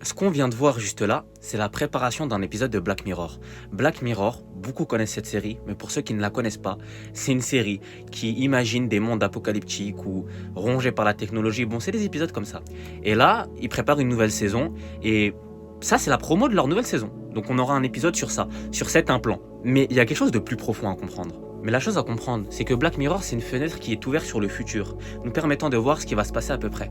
Ce qu'on vient de voir juste là, c'est la préparation d'un épisode de Black Mirror. Black Mirror, beaucoup connaissent cette série, mais pour ceux qui ne la connaissent pas, c'est une série qui imagine des mondes apocalyptiques ou rongés par la technologie. Bon, c'est des épisodes comme ça. Et là, ils préparent une nouvelle saison et ça, c'est la promo de leur nouvelle saison. Donc on aura un épisode sur ça, sur cet implant. Mais il y a quelque chose de plus profond à comprendre. Mais la chose à comprendre, c'est que Black Mirror, c'est une fenêtre qui est ouverte sur le futur, nous permettant de voir ce qui va se passer à peu près.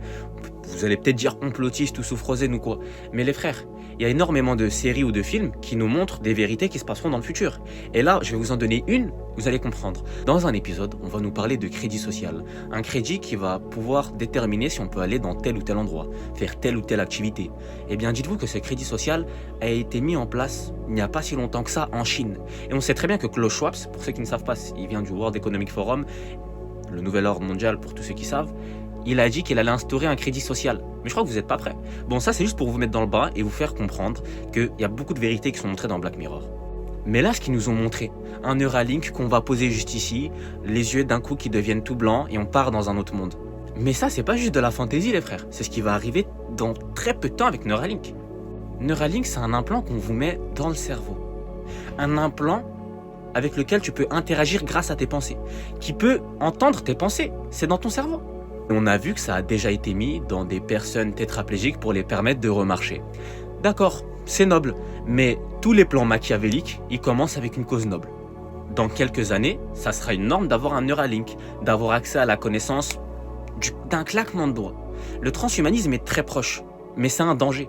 Vous allez peut-être dire complotiste ou soufrosène ou quoi, mais les frères, il y a énormément de séries ou de films qui nous montrent des vérités qui se passeront dans le futur. Et là, je vais vous en donner une, vous allez comprendre. Dans un épisode, on va nous parler de crédit social. Un crédit qui va pouvoir déterminer si on peut aller dans tel ou tel endroit, faire telle ou telle activité. Eh bien, dites-vous que ce crédit social a été mis en place il n'y a pas si longtemps que ça en Chine. Et on sait très bien que Klaus Schwab, pour ceux qui ne savent pas, il vient du World Economic Forum, le nouvel ordre mondial pour tous ceux qui savent, il a dit qu'il allait instaurer un crédit social. Mais je crois que vous n'êtes pas prêts. Bon, ça c'est juste pour vous mettre dans le bain et vous faire comprendre qu'il y a beaucoup de vérités qui sont montrées dans Black Mirror. Mais là, ce qu'ils nous ont montré, un Neuralink qu'on va poser juste ici, les yeux d'un coup qui deviennent tout blancs et on part dans un autre monde. Mais ça, c'est pas juste de la fantaisie, les frères. C'est ce qui va arriver dans très peu de temps avec Neuralink. Neuralink, c'est un implant qu'on vous met dans le cerveau. Un implant avec lequel tu peux interagir grâce à tes pensées, qui peut entendre tes pensées. C'est dans ton cerveau. On a vu que ça a déjà été mis dans des personnes tétraplégiques pour les permettre de remarcher. D'accord, c'est noble, mais tous les plans machiavéliques, ils commencent avec une cause noble. Dans quelques années, ça sera une norme d'avoir un Neuralink, d'avoir accès à la connaissance d'un claquement de doigts. Le transhumanisme est très proche, mais c'est un danger.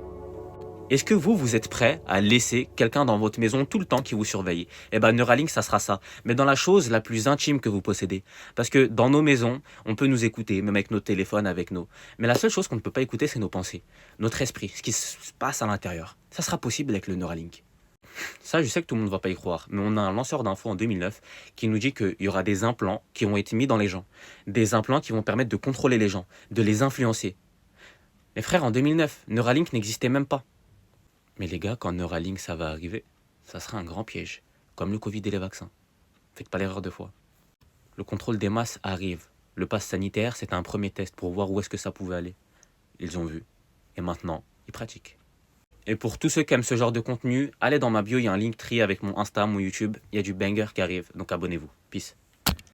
Est-ce que vous êtes prêt à laisser quelqu'un dans votre maison tout le temps qui vous surveille? Eh ben Neuralink, ça sera ça. Mais dans la chose la plus intime que vous possédez. Parce que dans nos maisons, on peut nous écouter, même avec nos téléphones, avec nous. Mais la seule chose qu'on ne peut pas écouter, c'est nos pensées. Notre esprit, ce qui se passe à l'intérieur. Ça sera possible avec le Neuralink. Ça, je sais que tout le monde ne va pas y croire, mais on a un lanceur d'infos en 2009 qui nous dit qu'il y aura des implants qui vont être mis dans les gens. Des implants qui vont permettre de contrôler les gens, de les influencer. Les frères, en 2009, Neuralink n'existait même pas. Mais les gars, quand Neuralink ça va arriver, ça sera un grand piège, comme le Covid et les vaccins. Faites pas l'erreur deux fois. Le contrôle des masses arrive. Le pass sanitaire, c'était un premier test pour voir où est-ce que ça pouvait aller. Ils ont vu. Et maintenant, ils pratiquent. Et pour tous ceux qui aiment ce genre de contenu, allez dans ma bio, il y a un Linktree avec mon Insta, mon YouTube. Il y a du banger qui arrive, donc abonnez-vous. Peace.